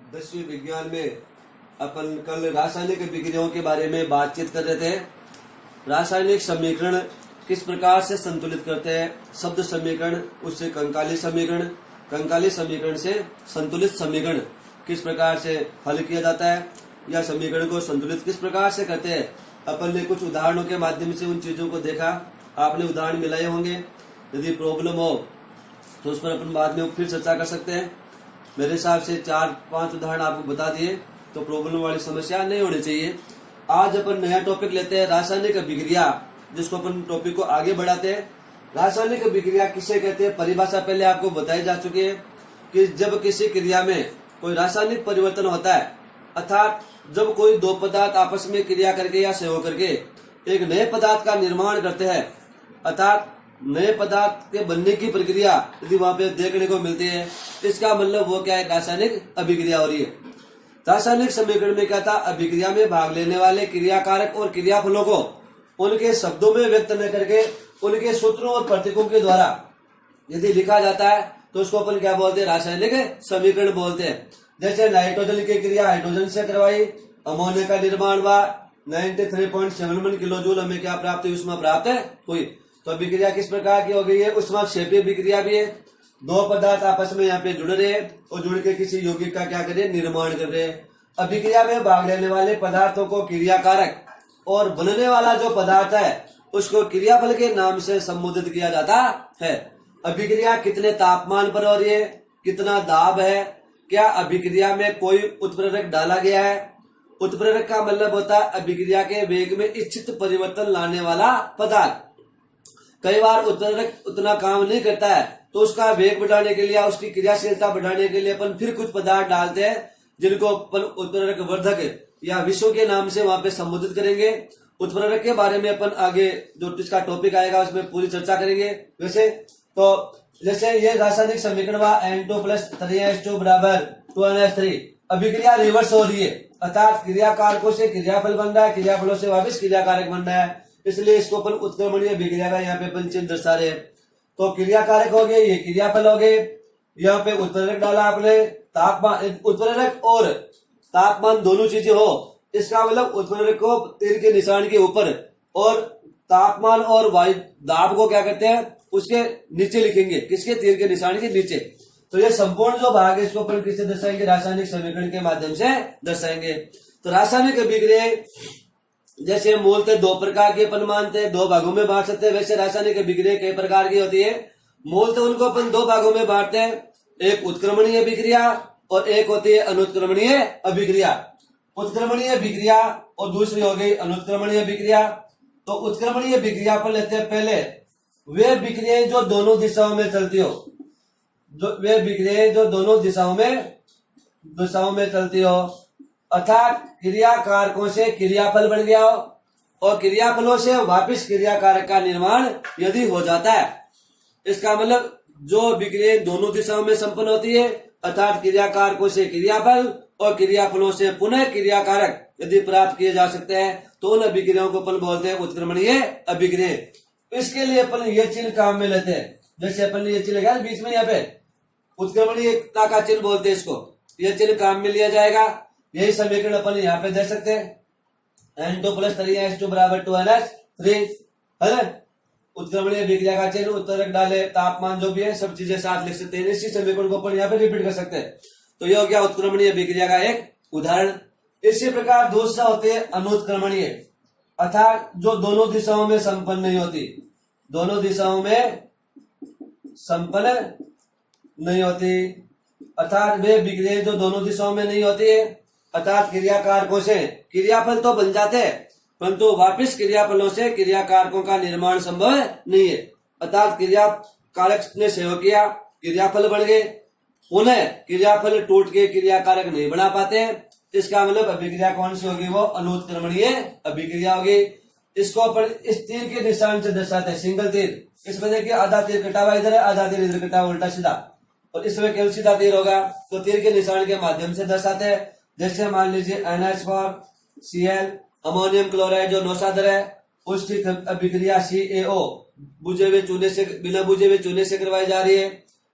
10वीं विज्ञान में अपन कल रासायनिक विक्रियाओं के बारे में बातचीत कर रहे थे। रासायनिक समीकरण किस प्रकार से संतुलित करते हैं, शब्द समीकरण, उससे कंकाली समीकरण, कंकाली समीकरण से संतुलित समीकरण किस प्रकार से हल किया जाता है, या समीकरण को संतुलित किस प्रकार से करते हैं। अपन ने कुछ उदाहरणों के माध्यम से उन चीजों को देखा। आपने उदाहरण मिलाए होंगे। यदि प्रॉब्लम हो तो उस पर अपन बाद में फिर चर्चा कर सकते हैं। मेरे हिसाब से 4-5 उदाहरण आपको बता दिए तो प्रॉब्लम वाली समस्या नहीं होनी चाहिए। आज अपन नया टॉपिक लेते हैं, रासायनिक अभिक्रिया, जिसको अपन टॉपिक को आगे बढ़ाते हैं। रासायनिक अभिक्रिया किसे कहते हैं, परिभाषा पहले आपको बताई जा चुकी है कि जब किसी क्रिया में कोई रासायनिक परिवर्तन होता है, अर्थात जब कोई दो पदार्थ आपस में क्रिया करके या सहयोग करके एक नए पदार्थ का निर्माण करते हैं, अर्थात नए पदार्थ के बनने की प्रक्रिया यदि वहां पे देखने को मिलती है, इसका मतलब वो क्या है, रासायनिक अभिक्रिया हो रही है। रासायनिक समीकरण में क्या था, अभिक्रिया में भाग लेने वाले क्रियाकारक और क्रियाफलों को उनके शब्दों में व्यक्त न करके उनके सूत्रों और प्रतीकों के द्वारा यदि लिखा जाता है तो उसको अपन क्या बोलते हैं, रासायनिक समीकरण बोलते हैं। जैसे नाइट्रोजन की क्रिया हाइड्रोजन से करवाई, अमोनिया का निर्माण हुआ, 93.71 किलो जूल हमें क्या प्राप्त हुई, उष्मा प्राप्त हुई। तो अभिक्रिया किस प्रकार की हो गई है, उष्मा क्षेपीय अभिक्रिया भी है। दो पदार्थ आपस में यहाँ पे जुड़ रहे हैं और जुड़ के किसी यौगिक का क्या कर रहे हैं, निर्माण कर रहे हैं। अभिक्रिया में भाग लेने वाले पदार्थों को क्रियाकारक और बनने वाला जो पदार्थ है उसको क्रियाफल के नाम से संबोधित किया जाता है। अभिक्रिया कितने तापमान पर हो रही है, कितना दाब है, क्या अभिक्रिया में कोई उत्प्रेरक डाला गया है। उत्प्रेरक का मतलब होता है अभिक्रिया के वेग में इच्छित परिवर्तन लाने वाला पदार्थ। कई बार उत्प्रेरक उतना काम नहीं करता है तो उसका वेग बढ़ाने के लिए, उसकी क्रियाशीलता बढ़ाने के लिए अपन फिर कुछ पदार्थ डालते हैं जिनको अपन उत्प्रेरक वर्धक या विषयों के नाम से वहां पे संबोधित करेंगे। उत्प्रेरक के बारे में अपन आगे जो इसका टॉपिक आएगा उसमें पूरी चर्चा करेंगे। वैसे तो जैसे ये रासायनिक समीकरण हुआ N2 + 3H2 = 2NH3। अभिक्रिया रिवर्स हो रही है, अर्थात क्रियाकारकों से क्रियाफल बन रहा है, क्रियाफलों से वापस क्रियाकारक बन रहा है, इसलिए इसको अपन उत्क्रमणीय अभिक्रिया का यहाँ पे अपन चिन्ह दर्शा रहे हैं। तो क्रियाकारक हो गए, ये क्रियाफल हो गए। यहाँ पे उत्प्रेरक डाला आपने, तापमान, उत्प्रेरक और तापमान दोनों चीजें हो, इसका मतलब उत्प्रेरक को तीर के निशान के ऊपर और तापमान और वायु दाब को क्या करते हैं, उसके नीचे लिखेंगे। किसके, तीर के निशान के नीचे। तो ये संपूर्ण जो भाग है इसको अपन किससे दर्शाएंगे, रासायनिक समीकरण के माध्यम से दर्शाएंगे। तो रासायनिक अभिक्रिया जैसे मूलतः दो प्रकार के अपन मानते हैं, दो भागों में बांट सकते हैं। वैसे रासायनिक अभिक्रिया कई प्रकार की होती है। मूलतः उनको अपन दो भागों में बांटते हैं, एक उत्क्रमणीय अभिक्रिया और एक होती है अनुत्क्रमणीय अभिक्रिया। उत्क्रमणीय अभिक्रिया और दूसरी हो गई अनुत्क्रमणीय अभिक्रिया। तो उत्क्रमणीय अभिक्रिया पर लेते हैं पहले वे अभिक्रियाएं जो दोनों दिशाओं में चलती हो, वे अभिक्रियाएं जो दोनों दिशाओं में चलती हो, अर्थात क्रियाकारकों से क्रियाफल बन गया हो और क्रियाफलों से वापस क्रियाकारक का निर्माण यदि हो जाता है। इसका मतलब जो अभिक्रियाएं दोनों दिशाओं में संपन्न होती है, अर्थात क्रियाकारकों से क्रियाफल और क्रियाफलों से पुनः क्रियाकारक यदि प्राप्त किए जा सकते हैं तो उन अभिक्रियाओं को अपन बोलते हैं उत्क्रमणीय अभिक्रिया। इसके लिए अपन ये चिन्ह काम में लेते हैं। जैसे अपन ने ये चिन्ह लगाया बीच में, यहाँ पे उत्क्रमणीयता का चिन्ह बोलते हैं इसको, ये चिन्ह काम में लिया जाएगा। यही समीकरण अपन यहाँ पे दे सकते हैं, N2 + 3H2 = 2NH3 है ना। उत्क्रमणीय अभिक्रिया का चिन्ह, उत्प्रेरक डाले, तापमान जो भी है सब चीजें साथ लिख सकते हैं। इसी समीकरण को अपन यहाँ पे रिपीट कर सकते हैं। तो ये हो गया उत्क्रमणीय अभिक्रिया का एक उदाहरण। इसी प्रकार दूसरा होते हैं अनुत्क्रमणीय, अर्थात जो दोनों दिशाओं में संपन्न नहीं होती, दोनों दिशाओं में संपन्न नहीं होती, अर्थात वे अभिक्रियाएं जो दोनों दिशाओं में नहीं होती है, अर्थात क्रियाकारकों से क्रियाफल तो बन जाते हैं परंतु वापिस क्रियाफलों से क्रियाकारकों का निर्माण संभव नहीं है। अर्थात क्रियाकारक ने सहयोग किया, क्रियाफल बन गए, पुनः क्रियाफल टूट के क्रियाकारक नहीं बना पाते हैं। इसका मतलब अभिक्रिया कौन सी होगी, वो अनुत्क्रमणीय अभिक्रिया होगी। इसको अपन इस तीर के निशान से दर्शाते हैं, सिंगल तीर। इसमें देखिए आधा तीर कटा हुआ इधर है, आधा तीर इधर कटा हुआ उल्टा सीधा, और इसमें केवल सीधा तीर होगा। तो तीर के निशान के माध्यम से दर्शाते हैं। जैसे मान लीजिए NH4Cl, अमोनियम क्लोराइड जो नौशादर है, उसकी अभिक्रिया CaO बुझे हुए चूने से, बिना बुझे हुए चूने से करवाई जा रही है।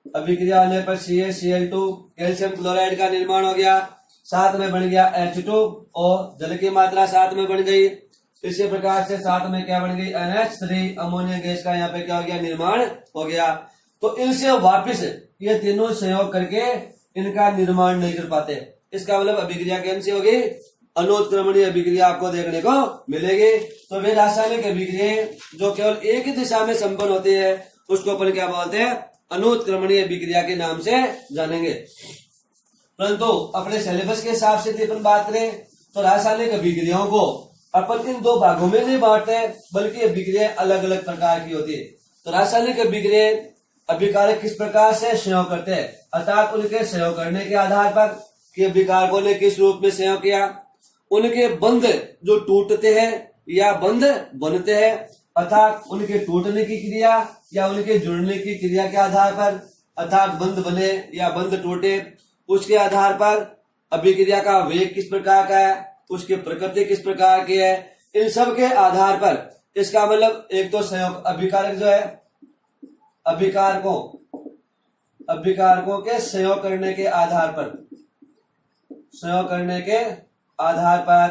अभिक्रिया होने पर CaCl2 कैल्शियम क्लोराइड का निर्माण हो गया। साथ में बन गया H2 और जल की मात्रा साथ में बन गई। इसी प्रकार से साथ में क्या बन गई NH3 अमोनिया गैस का यहाँ पे क्या हो गया निर्माण हो गया। तो इनसे वापिस ये तीनों संयोग करके इनका निर्माण नहीं कर पाते। इसका मतलब अभिक्रिया कौन सी होगी अनुत्क्रमणीय अभिक्रिया आपको देखने को मिलेगी। तो वे रासायनिक अभिक्रिया जो केवल एक ही दिशा में संपन्न होती है उसको अपन क्या बोलते हैं अनुत्क्रमणीय अभिक्रिया के नाम से जानेंगे। परंतु अपने सिलेबस के हिसाब से अपन बात करें तो रासायनिक अभिक्रियाओं को अपन इन दो भागों में नहीं बांटते बल्कि अभिक्रिया अलग अलग प्रकार की होती है। तो रासायनिक अभिक्रिया अभिकारक किस प्रकार से संयोग करते हैं अर्थात उनके संयोग करने के आधार पर कि अभिकारकों ने किस रूप में संयोग किया, उनके बंध जो टूटते हैं या बंध बनते हैं अर्थात उनके टूटने की क्रिया या उनके जुड़ने की क्रिया के आधार पर अर्थात बंध बने या बंध टूटे उसके आधार पर अभिक्रिया का वेग किस प्रकार का है, उसकी प्रकृति किस प्रकार की है, इन सब के आधार पर इसका मतलब एक तो संयोग अभिकारक जो है अभिकारकों के संयोग करने के आधार पर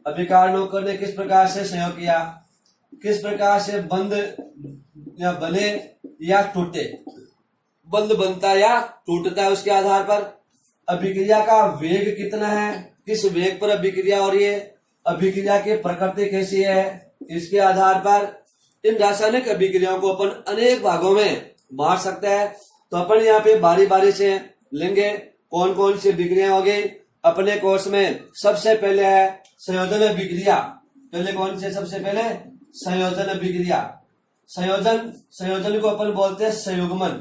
अभिकारकों ने किस प्रकार से संयोग किया, किस प्रकार से बंध या बने या टूटे, बंध बनता या टूटता है उसके आधार पर अभिक्रिया का वेग कितना है, किस वेग पर अभिक्रिया हो रही है, अभिक्रिया की प्रकृति कैसी है, इसके आधार पर इन रासायनिक अभिक्रियाओं को अपन अनेक भागों में बांट सकते हैं। तो अपन यहाँ पे बारी बारी से लेंगे कौन कौन सी अभिक्रिया होगी अपने कोर्स में। सबसे पहले है संयोजन अभिक्रिया। पहले कौन से सबसे पहले संयोजन अभिक्रिया। संयोजन को अपन बोलते हैं संयुग्मन।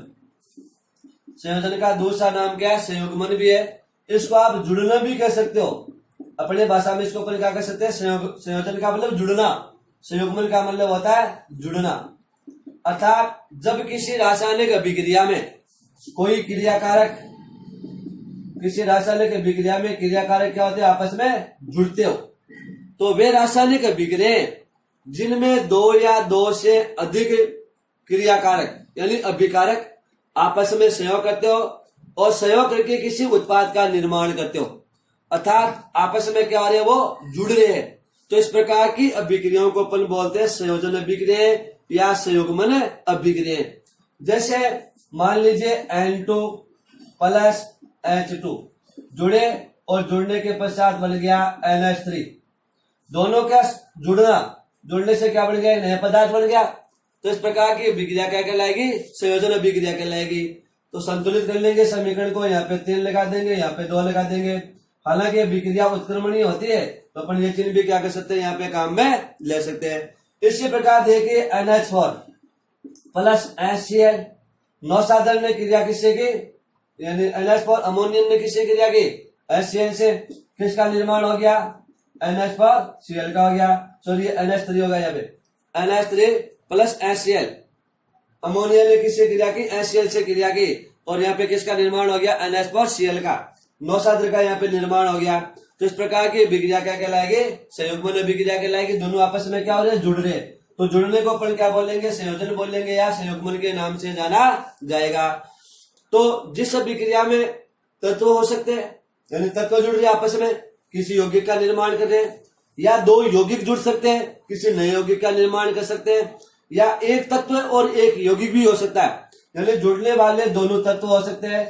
संयोजन का दूसरा नाम क्या है संयुग्मन भी है। इसको आप जुड़ना भी कह सकते हो अपने भाषा में। इसको अपन क्या कह सकते हैं संयोजन का मतलब जुड़ना, संयुग्मन का मतलब होता है जुड़ना। अर्थात जब किसी रासायनिक अभिक्रिया में कोई क्रियाकारक, किसी रासायनिक अभिक्रिया में क्रियाकारक क्या होते हैं आपस में जुड़ते हो तो वे रासायनिक अभिक्रिया जिनमें दो या दो से अधिक क्रियाकारक यानी अभिकारक आपस में संयोग करते हो और संयोग करके किसी उत्पाद का निर्माण करते हो अर्थात आपस में क्या हो रहे हैं वो जुड़ रहे हैं। तो इस प्रकार की अभिक्रियाओं को अपन बोलते हैं संयोजन अभिक्रिया या संयुग्मन अभिक्रिया। जैसे मान लीजिए N2 प्लस H2 जुड़े और जुड़ने के पश्चात बन गया NH3। दोनों का जुड़ने से क्या बन गया नया पदार्थ बन गया। तो इस प्रकार की अभिक्रिया क्या कहलाएगी संयोजन अभिक्रिया कहलाएगी। तो संतुलित कर लेंगे समीकरण को, यहाँ पे 3 लगा देंगे, यहाँ पे 2 लगा देंगे। हालांकि अभिक्रिया उत्क्रमणीय होती है तो अपन ये चिन्ह भी क्या कर सकते हैं यहाँ पे काम में ले सकते हैं। इसी प्रकार देखिए NH4 प्लस HCl नौसाधन ने क्रिया किससे की यानी NH4 अमोनियम ने किससे क्रिया की HCl से। किसका निर्माण हो गया NH4Cl का हो गया, सॉरी NH3 होगा यहाँ पे NH3 प्लस HCl। अमोनिया ने किससे क्रिया की HCl से क्रिया की और यहाँ पे किसका निर्माण हो गया NH4Cl का, नौसाधन का यहाँ पे निर्माण हो गया। तो इस प्रकार की अभिक्रिया क्या कहलाएगी संयुग्मन अभिक्रिया कहलाएगी। दोनों आपस में क्या हो रहे हैं जुड़ रहे। तो जुड़ने को अपन क्या बोलेंगे संयोजन बोलेंगे या संयुग्मन के नाम से जाना जाएगा। तो जिस अभिक्रिया में तत्व हो सकते हैं यानी तत्व जुड़ रहे आपस में किसी यौगिक का निर्माण कर रहे हैं या दो यौगिक जुड़ सकते हैं किसी नए यौगिक का निर्माण कर सकते हैं या एक तत्व और एक यौगिक भी हो सकता है यानी जुड़ने वाले दोनों तत्व हो सकते हैं,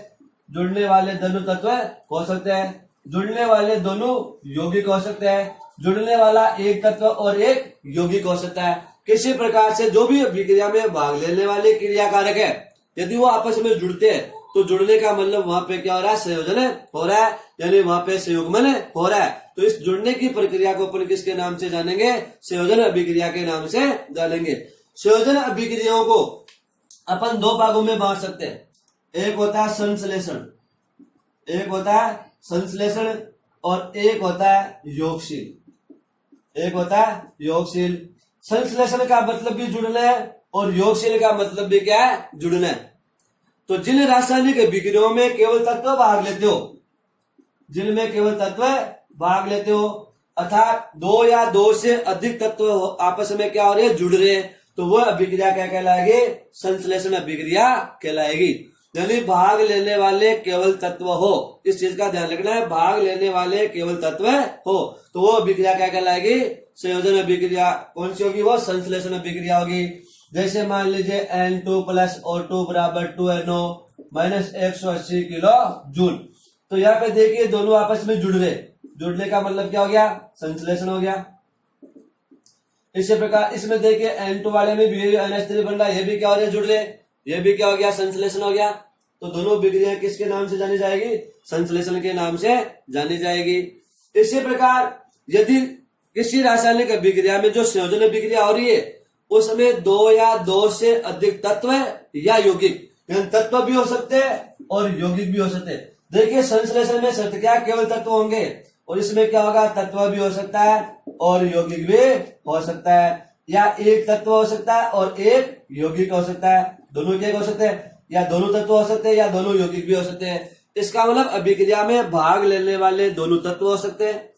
जुड़ने वाले दोनों तत्व हो सकते हैं, जुड़ने वाले दोनों यौगिक हो सकते हैं, जुड़ने वाला एक तत्व और एक यौगिक हो सकता है। किसी प्रकार से जो भी अभिक्रिया में भाग लेने वाले क्रियाकारक है यदि वो आपस में जुड़ते हैं तो जुड़ने का मतलब वहां पे क्या हो रहा है संयोजन हो रहा है यानी वहां पे संयुग्मन हो रहा है। तो इस जुड़ने की प्रक्रिया को अपन किसके नाम से जानेंगे संयोजन अभिक्रिया के नाम से जानेंगे। संयोजन अभिक्रियाओं को अपन दो भागों में बांट सकते हैं। एक होता है संश्लेषण, एक होता है संश्लेषण और एक होता है योगशील। एक होता है योगशील। संश्लेषण का मतलब भी जुड़ना है और योगशील का मतलब भी क्या है जुड़ना है। तो जिन रासायनिक अभिक्रियाओं में केवल तत्व भाग लेते हो, जिनमें केवल तत्व भाग लेते हो अर्थात दो या दो से अधिक तत्व आपस में क्या हो रहे हैं जुड़ रहे हैं तो वह अभिक्रिया क्या कहलाएगी संश्लेषण अभिक्रिया कहलाएगी। यानी भाग लेने वाले केवल तत्व हो, इस चीज का ध्यान रखना है, भाग लेने वाले केवल तत्व हो तो वो अभिक्रिया क्या कहलाएगी, संयोजन अभिक्रिया। कौन सी होगी, वो संश्लेषण अभिक्रिया होगी। जैसे मान लीजिए N2 प्लस O2 बराबर 2NO माइनस 180 किलो जूल। तो यहाँ पे देखिए दोनों आपस में जुड़ रहे, जुड़ने का मतलब क्या हो गया, संश्लेषण हो गया। इसी प्रकार इसमें देखिए N2 वाले में भी NH3 बन रहा है, ये भी क्या हो रहा है, जुड़ रहे, ये भी क्या हो गया, संश्लेषण हो गया। तो दोनों अभिक्रिया किसके नाम से जानी जाएगी, संश्लेषण के नाम से जानी जाएगी। इसी प्रकार यदि किसी रासायनिक अभिक्रिया में जो संयोजन अभिक्रिया हो रही है उसमें दो या दो से अधिक तत्व या यौगिक, तत्व भी हो सकते हैं और यौगिक भी हो सकते हैं। देखिए संश्लेषण में शर्त क्या, केवल तत्व होंगे, और इसमें क्या होगा, तत्व भी हो सकता है और यौगिक भी हो सकता है, या एक तत्व हो सकता है और एक यौगिक हो सकता है, दोनों के हो सकते हैं, या दोनों तत्व हो सकते हैं या दोनों यौगिक भी हो सकते हैं। इसका मतलब अभिक्रिया में भाग लेने वाले दोनों तत्व हो सकते हैं,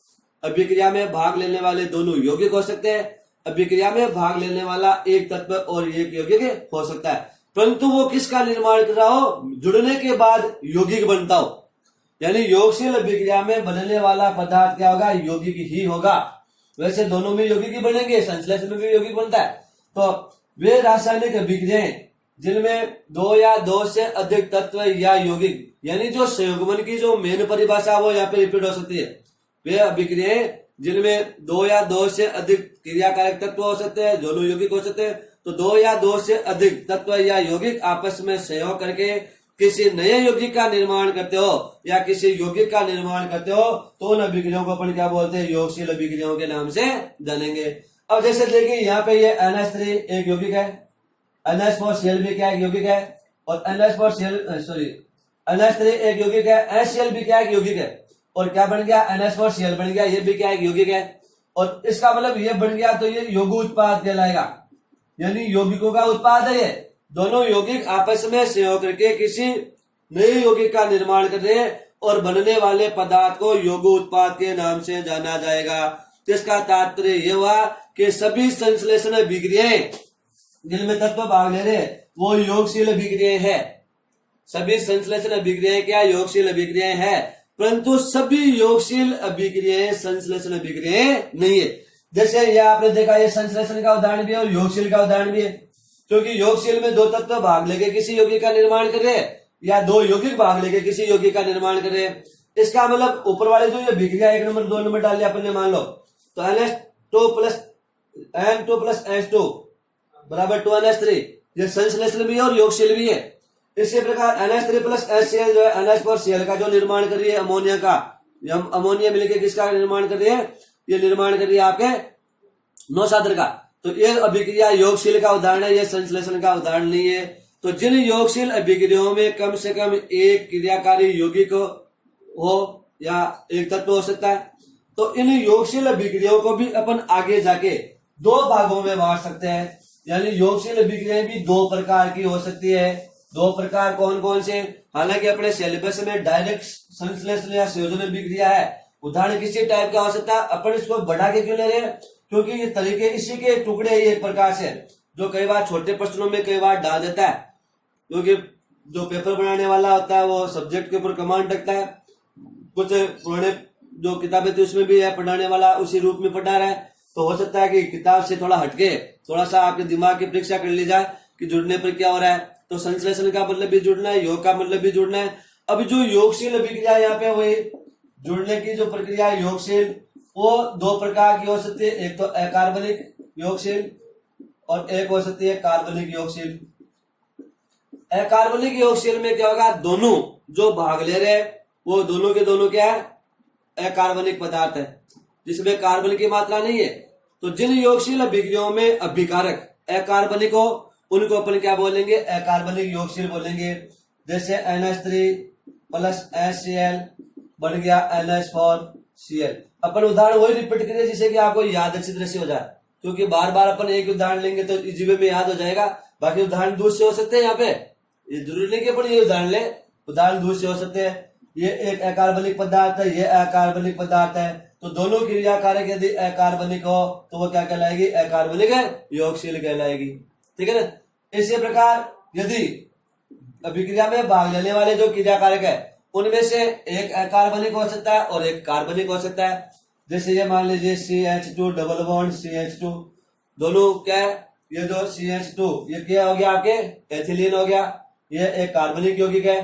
अभिक्रिया में भाग लेने वाले दोनों यौगिक हो सकते हैं, अभिक्रिया में भाग लेने वाला एक तत्व और एक यौगिक हो सकता है, परंतु वो किसका निर्माण कर रहा हो, जुड़ने के बाद यौगिक बनता हो। यानी योगशील अभिक्रिया में बनने वाला पदार्थ क्या होगा, यौगिक ही होगा। वैसे दोनों में यौगिक ही बनेंगे, संश्लेषण में भी यौगिक बनता है। तो वे रासायनिक अभिक्रियाएं जिनमें दो या दो से अधिक तत्व या यौगिक, यानी जो संयुग्मन की जो मेन परिभाषा वो यहाँ पे रिपीट हो सकती है, वे अभिक्रियाएं जिनमें दो या दो से अधिक क्रियाकारक तत्व हो सकते हैं, दोनों यौगिक हो सकते हैं। तो दो या दो से अधिक तत्व या यौगिक आपस में सहयोग करके किसी नए यौगिक का निर्माण करते हो या किसी यौगिक का निर्माण करते हो तो उन अभिक्रियाओं को अपन क्या बोलते हैं, योगशील अभिक्रियाओं के नाम से जानेंगे। अब जैसे देखिए यहाँ पे ये NH3 एक यौगिक है, NH4Cl भी क्या एक यौगिक है, और NH3 एक यौगिक है, HCl भी क्या एक यौगिक है, और क्या बन गया, NH4Cl बन गया, ये भी क्या एक यौगिक है। और इसका मतलब ये बन गया तो ये यौगिक उत्पाद कहलाएगा, यानी यौगिकों का उत्पाद है। ये दोनों यौगिक आपस में सहयोग करके किसी नए यौगिक का निर्माण कर रहे हैं और बनने वाले पदार्थ को यौगिक उत्पाद के नाम से जाना जाएगा। इसका तात्पर्य ये हुआ कि सभी संश्लेषण अभिक्रियाएं जिनमें तत्व भाग ले रहे वो योगशील अभिक्रियाएं हैं। सभी संश्लेषण अभिक्रियाएं क्या योगशील अभिक्रियाएं हैं, परंतु सभी योगशील अभिक्रियाएं संश्लेषण अभिक्रियाएं नहीं है। जैसे ये आपने देखा, ये संश्लेषण का उदाहरण भी है और योगशील का उदाहरण भी है, क्योंकि योगशील में दो तत्व भाग लेके किसी यौगिक का निर्माण कर रहे हैं या दो यौगिक भाग लेके किसी यौगिक का निर्माण कर रहे हैं। इसका मतलब ऊपर वाले जो ये अभिक्रिया 1 नंबर 2 नंबर डाल दिया अपन ने, मान लो तो N2 प्लस H2 बराबर 2NH3, ये संश्लेषण भी है और योगशील भी है। इसी प्रकार NH3 प्लस HCl जो है NH4Cl का जो निर्माण कर रही है अमोनिया का, अमोनिया मिलकर किसका निर्माण कर रही है, ये निर्माण कर रही है आपके नौसादर का। तो ये अभिक्रिया योगशील का उदाहरण है, ये संश्लेषण का उदाहरण नहीं है। तो जिन योगशील अभिक्रियाओं में कम से कम एक क्रियाकारी यौगिक हो या एक तत्व हो सकता है, तो इन योगशील अभिक्रियाओं को भी अपन आगे जाके दो भागों में बांट सकते हैं। यानी योगशील अभिक्रियाएं भी दो प्रकार की हो सकती है। दो प्रकार कौन कौन से, हालांकि अपने सिलेबस में डायरेक्ट संश्लेषण या संयोजन अभिक्रिया है, उदाहरण किसी टाइप का हो सकता है, अपन इसको बढ़ा के क्यों ले रहे हैं, क्योंकि ये तरीके इसी के टुकड़े एक प्रकार से जो कई बार छोटे प्रश्नों में कई बार डाल देता है, क्योंकि जो पेपर बनाने वाला होता है वो सब्जेक्ट के ऊपर कमांड रखता है। कुछ पुराने जो किताबें थी उसमें भी है पढ़ाने वाला उसी रूप में पढ़ा रहा है, तो हो सकता है कि किताब से थोड़ा हटके थोड़ा सा आपके दिमाग की परीक्षा कर ली जाए कि जुड़ने पर क्या हो रहा है। तो संश्लेषण का मतलब भी जुड़ना है, योग का मतलब भी जुड़ना है। अब जो योगशील अभिक्रिया यहाँ पे वही जुड़ने की जो प्रक्रिया है योगशील, वो दो प्रकार की हो सकती है, एक तो अकार्बनिक योगशील और एक हो सकती है कार्बनिक योगशील। अकार्बनिक योगशील में क्या होगा, दोनों जो भाग ले रहे हैं वो दोनों के दोनों क्या है, अकार्बनिक पदार्थ है जिसमें कार्बन की मात्रा नहीं है। तो जिन योगशील अभिक्रियाओं में अभिकारक अकार्बनिक हो उनको अपन क्या बोलेंगे, अकार्बनिक योगशील बोलेंगे। जैसे NH3 प्लस HCl बन गया NH4Cl। अपन उदाहरण वही रिपीट करें जिससे कि आपको याद अच्छी तरह से हो जाए, क्योंकि बार बार अपन एक उदाहरण लेंगे तो जीवे में याद हो जाएगा। बाकी उदाहरण दूर से हो सकते हैं, यहाँ पे ये जरूरी नहीं कि अपन ये उदाहरण ले, उदाहरण दूर से हो सकते हैं। ये एक अकार्बनिक पदार्थ है, ये अकार्बनिक पदार्थ है, तो दोनों क्रियाकारक यदि अकार्बनिक हो तो वो क्या कहलाएगी, अकार्बनिक योगशील कहलाएगी। ठीक है ना। इसी प्रकार यदि अभिक्रिया में भाग लेने वाले जो क्रिया कारक है उनमें से एक अकार्बनिक हो सकता है और एक कार्बनिक हो सकता है। जैसे ये मान लीजिए CH2 डबल बॉन्ड CH2, दोनों क्या है, ये जो CH2 ये क्या हो गया आपके एथिलीन हो गया, ये एक कार्बनिक यौगिक है।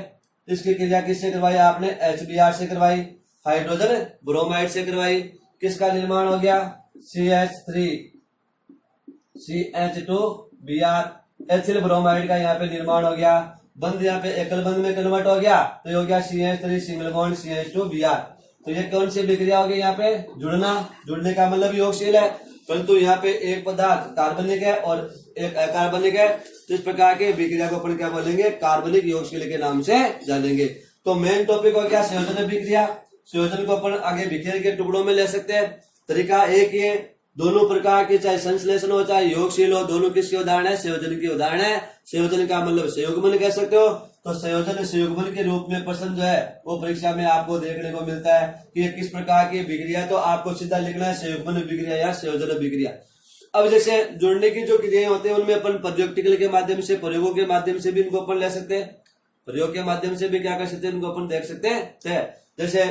इसकी क्रिया किससे करवाई आपने, HBr से करवाई, हाइड्रोजन ब्रोमाइड से करवाई। किसका निर्माण हो गया, CH3 CH2Br, एथिल ब्रोमाइड का यहाँ पे निर्माण हो गया। बंद यहाँ पे एकल बंद में कन्वर्ट हो गया तो ये हो गया CH3 सिंगल बॉन्ड CH2Br। तो ये कौन सी अभिक्रिया होगी, यहाँ पे जुड़ना, जुड़ने का मतलब योगशील है, परंतु यहाँ पे एक पदार्थ कार्बनिक है और एक अकार्बनिक है। तो इस प्रकार के अभिक्रिया को अपन क्या बोलेंगे, कार्बनिक योगशील के नाम से जानेंगे। तो मेन टॉपिक हो गया संयोजन अभिक्रिया। संयोजन को अपन आगे बिखेर के टुकड़ों में ले सकते हैं। तरीका एक ये, दोनों प्रकार के चाहे संश्लेषण हो चाहे योगशील हो, दोनों किसके उदाहरण है, संयोजन के उदाहरण है। संयोजन का मतलब संयुग्मन कह सकते हो। तो संयोजन संयुग्मन के रूप में प्रश्न जो है वो परीक्षा में आपको देखने को मिलता है कि ये किस प्रकार की अभिक्रिया, तो आपको सीधा लिखना है संयुग्मन अभिक्रिया या संयोजन अभिक्रिया। अब जैसे जुड़ने की जो क्रियाएं होती है उनमें अपन प्रयोक्तिकल के माध्यम से, प्रयोगों के माध्यम से भी इनको अपन ले सकते हैं। प्रयोग के माध्यम से भी क्या कर सकते हैं, इनको अपन देख सकते हैं। जैसे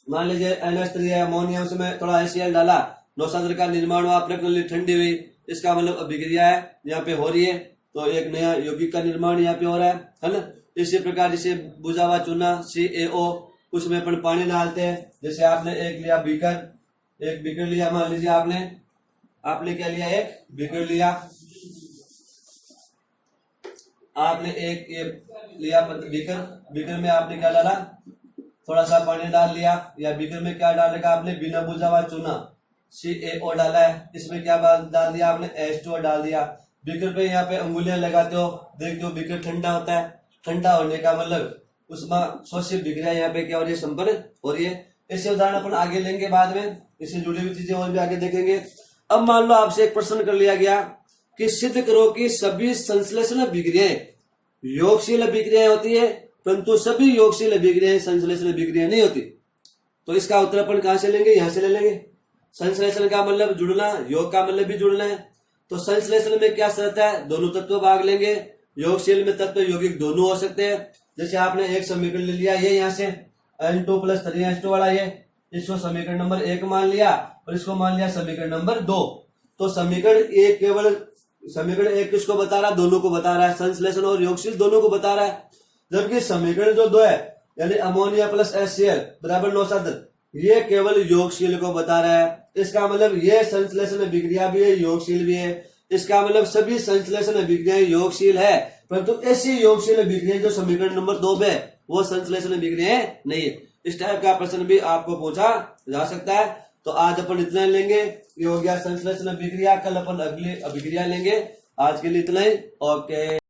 मान लीजिए NH3 है, अमोनिया, उसमें थोड़ा HCl डाला, नौसाद्र का निर्माण हुआ, प्रज्वलित ठंडी हुई, इसका मतलब अभिक्रिया है यहाँ पे हो रही है। तो एक नया यौगिक का निर्माण यहाँ पे हो रहा है ना। इसी प्रकार जैसे बुझा हुआ चूना CaO, उसमें अपन पानी डालते हैं। जैसे आपने एक लिया बीकर, एक बीकर लिया, मान लीजिए आपने क्या लिया, एक बीकर लिया, आपने एक ये लिया बीकर, बीकर में आपने क्या डाला, थोड़ा सा पानी डाल लिया, या बीकर में क्या डाल रखा आपने, बिना बुझा हुआ चूना CaO डाला है। इसमें क्या डाल दिया आपने, H2O डाल दिया। बीकर पे यहाँ पे अंगुलियां लगाते हो, देखते हो बीकर ठंडा होता है, ठंडा होने का मतलब उसमें शोषित अभिक्रिया यहाँ पे क्या हो रही है, संपन्न हो रही है। ऐसे उदाहरण अपन आगे लेंगे बाद में, इससे जुड़ी हुई चीजें और भी आगे देखेंगे। अब मान लो आपसे एक प्रश्न कर लिया गया कि सिद्ध करो कि सभी संश्लेषण अभिक्रियाएं योगशील अभिक्रियाएं होती है, परंतु सभी योगशील अभिक्रियाएं संश्लेषण अभिक्रिया नहीं होती। तो इसका उत्तर अपन कहां से लेंगे, यहां से ले लेंगे। संश्लेषण का मतलब जुड़ना, योग का मतलब भी जुड़ना है। तो संश्लेषण में क्या शर्त है, दोनों तत्व भाग लेंगे। योगशील में तत्व यौगिक दोनों हो सकते हैं। जैसे आपने एक समीकरण ले लिया, ये यहाँ से N2 + 3H2 वाला, ये इसको समीकरण नंबर 1 मान लिया और इसको मान लिया समीकरण नंबर 2। तो समीकरण 1 केवल समीकरण 1 किसको बता रहा है, दोनों को बता रहा है, संश्लेषण और योगशील दोनों को बता रहा है। जबकि समीकरण जो 2 है, यानी अमोनिया + HCl = नौसाद्र, ये केवल योगशील को बता रहा है। इसका मतलब ये संश्लेषण अभिक्रिया भी है, योगशील भी है। इसका मतलब सभी संश्लेषण अभिक्रियाएं योगशील है, परंतु ऐसी योगशील अभिक्रिया जो समीकरण नंबर 2 में वो संश्लेषण अभिक्रियाएं नहीं है। इस टाइप का प्रश्न भी आपको पूछा जा सकता है। तो आज अपन इतना लेंगे, ये हो गया संश्लेषण अभिक्रिया। कल अपन अगली अभिक्रिया लेंगे। आज के लिए इतना ही, ओके।